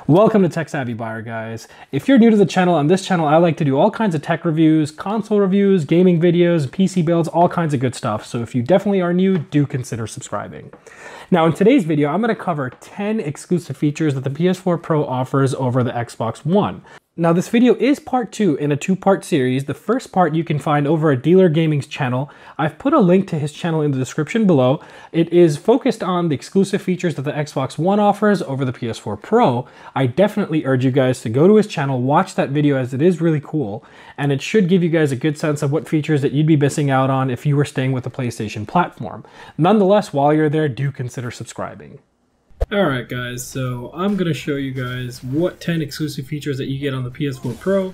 Welcome to Tech Savvy Buyer, guys. If you're new to the channel, on this channel I like to do all kinds of tech reviews, console reviews, gaming videos, PC builds, all kinds of good stuff. So if you definitely are new, do consider subscribing. Now in today's video, I'm going to cover 10 exclusive features that the PS4 Pro offers over the Xbox One. Now this video is part 2 in a 2-part series. The first part you can find over at Dealer Gaming's channel. I've put a link to his channel in the description below. It is focused on the exclusive features that the Xbox One offers over the PS4 Pro. I definitely urge you guys to go to his channel, watch that video as it is really cool, and it should give you guys a good sense of what features that you'd be missing out on if you were staying with the PlayStation platform. Nonetheless, while you're there, do consider subscribing. Alright guys, so I'm going to show you guys what 10 exclusive features that you get on the PS4 Pro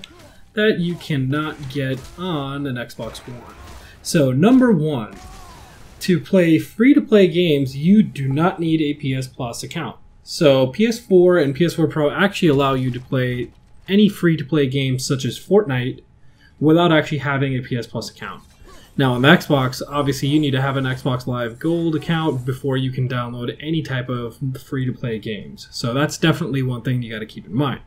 that you cannot get on an Xbox One. So number 1, to play free-to-play games, you do not need a PS Plus account. So PS4 and PS4 Pro actually allow you to play any free-to-play games such as Fortnite without actually having a PS Plus account. Now on the Xbox, obviously you need to have an Xbox Live Gold account before you can download any type of free-to-play games. So that's definitely one thing you got to keep in mind.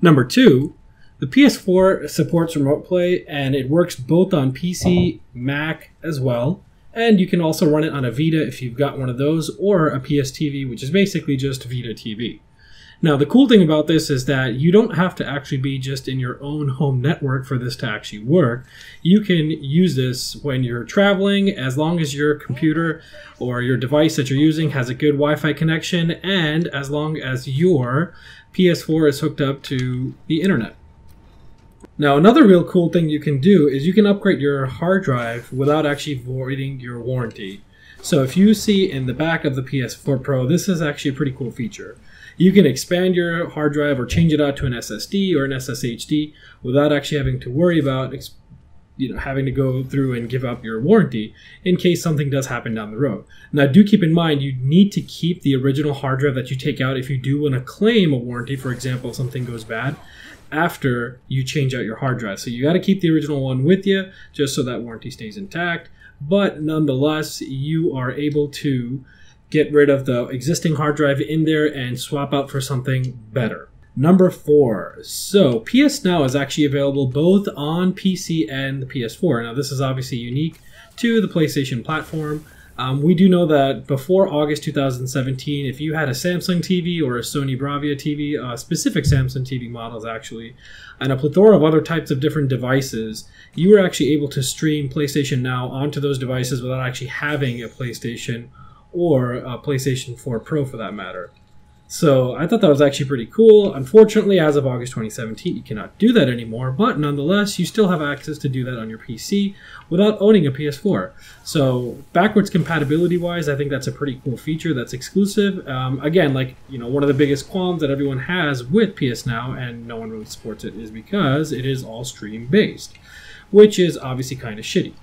Number 2, the PS4 supports remote play and it works both on PC, Mac as well. And you can also run it on a Vita if you've got one of those, or a PSTV, which is basically just Vita TV. Now, the cool thing about this is that you don't have to actually be just in your own home network for this to actually work. You can use this when you're traveling, as long as your computer or your device that you're using has a good Wi-Fi connection, and as long as your PS4 is hooked up to the internet. Now, another real cool thing you can do is you can upgrade your hard drive without actually voiding your warranty. So if you see in the back of the PS4 Pro, this is actually a pretty cool feature. You can expand your hard drive or change it out to an SSD or an SSHD without actually having to worry about having to go through and give up your warranty in case something does happen down the road. Now do keep in mind you need to keep the original hard drive that you take out if you do want to claim a warranty, for example, if something goes bad, after you change out your hard drive. So you got to keep the original one with you just so that warranty stays intact. But nonetheless, you are able to get rid of the existing hard drive in there and swap out for something better. Number 4. So PSNow is actually available both on PC and the PS4. Now this is obviously unique to the PlayStation platform. We do know that before August 2017, if you had a Samsung TV or a Sony Bravia TV, specific Samsung TV models actually, and a plethora of other types of different devices, you were actually able to stream PlayStation Now onto those devices without actually having a PlayStation or a PlayStation 4 Pro for that matter. So I thought that was actually pretty cool. Unfortunately, as of August 2017, you cannot do that anymore, but nonetheless, you still have access to do that on your PC without owning a PS4. So backwards compatibility wise, I think that's a pretty cool feature that's exclusive. Again, one of the biggest qualms that everyone has with PS Now, and no one really supports it, is because it is all stream based, which is obviously kind of shitty.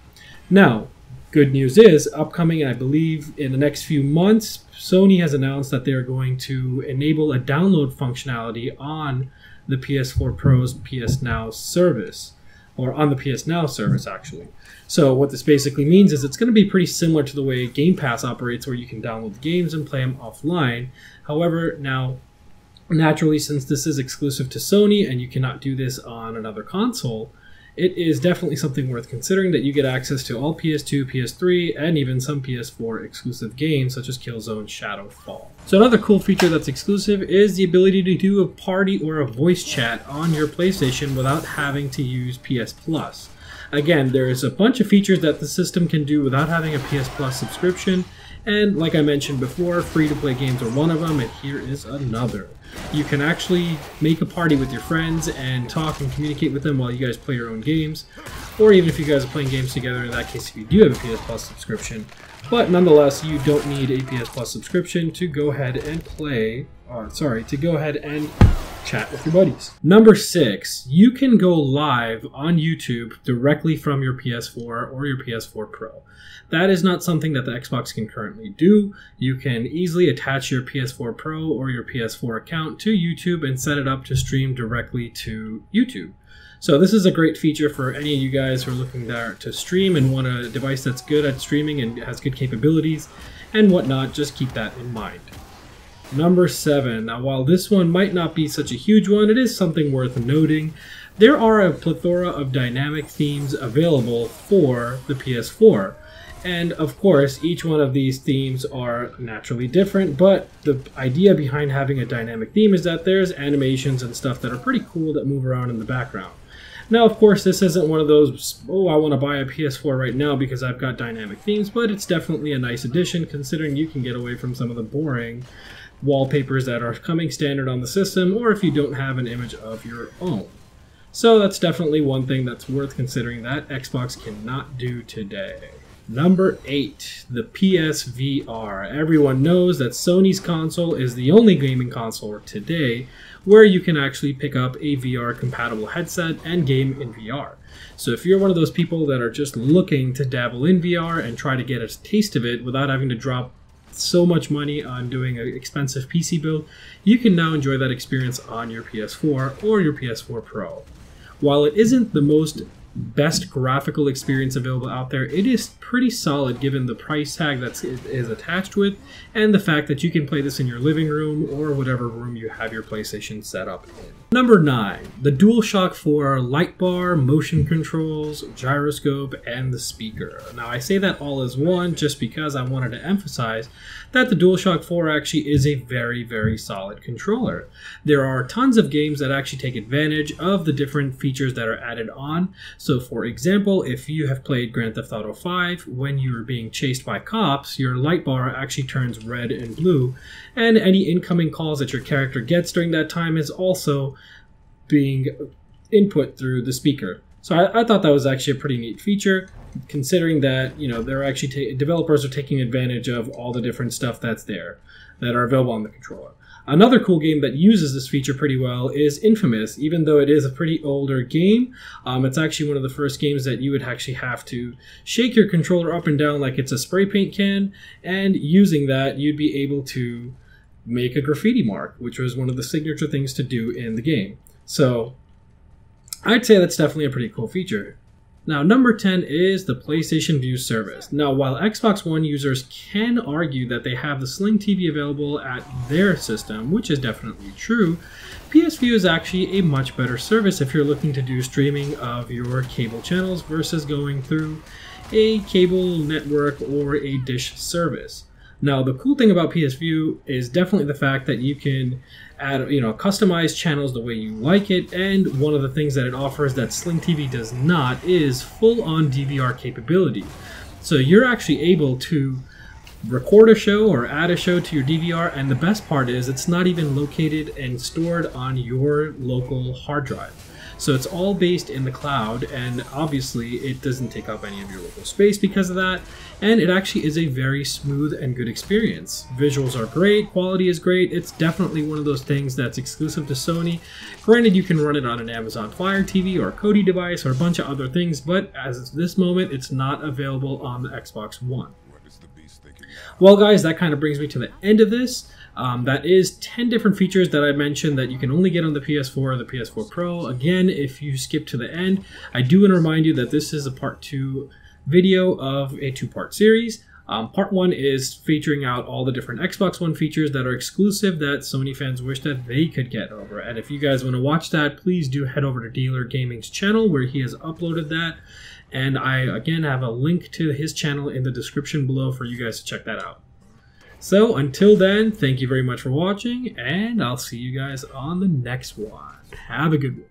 Now, good news is, upcoming, I believe, in the next few months, Sony has announced that they're going to enable a download functionality on the PS4 Pro's PSNow service, or on the PSNow service, actually. So what this basically means is it's going to be pretty similar to the way Game Pass operates, where you can download the games and play them offline. However, now, naturally, since this is exclusive to Sony and you cannot do this on another console, it is definitely something worth considering that you get access to all PS2, PS3, and even some PS4 exclusive games such as Killzone Shadowfall. So another cool feature that's exclusive is the ability to do a party or a voice chat on your PlayStation without having to use PS Plus. Again, there's a bunch of features that the system can do without having a PS Plus subscription, and like I mentioned before, free-to-play games are one of them, and here is another. You can actually make a party with your friends and talk and communicate with them while you guys play your own games, or even if you guys are playing games together, in that case if you do have a PS Plus subscription. But nonetheless, you don't need a PS Plus subscription to go ahead and chat with your buddies. Number 6, you can go live on YouTube directly from your PS4 or your PS4 Pro. That is not something that the Xbox can currently do. You can easily attach your PS4 Pro or your PS4 account to YouTube and set it up to stream directly to YouTube. So this is a great feature for any of you guys who are looking there to stream and want a device that's good at streaming and has good capabilities and whatnot. Just keep that in mind. Number 7. Now, while this one might not be such a huge one, it is something worth noting. There are a plethora of dynamic themes available for the PS4. And of course, each one of these themes are naturally different, but the idea behind having a dynamic theme is that there's animations and stuff that are pretty cool that move around in the background. Now, of course, this isn't one of those, oh, I want to buy a PS4 right now because I've got dynamic themes, but it's definitely a nice addition considering you can get away from some of the boring wallpapers that are coming standard on the system, or if you don't have an image of your own. So that's definitely one thing that's worth considering that Xbox cannot do today. Number 8, the PSVR. Everyone knows that Sony's console is the only gaming console today where you can actually pick up a VR compatible headset and game in VR. So if you're one of those people that are just looking to dabble in VR and try to get a taste of it without having to drop so much money on doing an expensive PC build, you can now enjoy that experience on your PS4 or your PS4 Pro. While it isn't the most best graphical experience available out there, it is pretty solid given the price tag that is attached with and the fact that you can play this in your living room or whatever room you have your PlayStation set up in. Number 9, the Dualshock 4 Lightbar, motion controls, gyroscope, and the speaker. Now I say that all as one just because I wanted to emphasize that the Dualshock 4 actually is a very, very solid controller. There are tons of games that actually take advantage of the different features that are added on. So for example, if you have played Grand Theft Auto 5, when you're being chased by cops, your light bar actually turns red and blue, and any incoming calls that your character gets during that time is also being input through the speaker. So I thought that was actually a pretty neat feature, considering that, you know, they're actually developers are taking advantage of all the different stuff that's there that are available on the controller. Another cool game that uses this feature pretty well is Infamous. Even though it is a pretty older game, it's actually one of the first games that you would actually have to shake your controller up and down like it's a spray paint can, and using that you'd be able to make a graffiti mark, which was one of the signature things to do in the game. So I'd say that's definitely a pretty cool feature. Now, number 10 is the PlayStation Vue service. Now, while Xbox One users can argue that they have the Sling TV available at their system, which is definitely true, PSVUE is actually a much better service if you're looking to do streaming of your cable channels versus going through a cable network or a dish service. Now, the cool thing about PSVUE is definitely the fact that you can add, customize channels the way you like it, and one of the things that it offers that Sling TV does not is full-on DVR capability. So you're actually able to record a show or add a show to your DVR, and the best part is it's not even located and stored on your local hard drive. So it's all based in the cloud, and obviously it doesn't take up any of your local space because of that, and it actually is a very smooth and good experience. Visuals are great, quality is great, it's definitely one of those things that's exclusive to Sony. Granted, you can run it on an Amazon Fire TV or a Kodi device or a bunch of other things, but as of this moment, it's not available on the Xbox One. Well guys, that kind of brings me to the end of this. That is 10 different features that I mentioned that you can only get on the PS4 or the PS4 Pro. Again, if you skip to the end, I do want to remind you that this is a part 2 video of a 2-part series. Part 1 is featuring out all the different Xbox One features that are exclusive that Sony fans wish that they could get over. And if you guys want to watch that, please do head over to Dealer Gaming's channel where he has uploaded that. And I, again, have a link to his channel in the description below for you guys to check that out. So until then, thank you very much for watching, and I'll see you guys on the next one. Have a good one.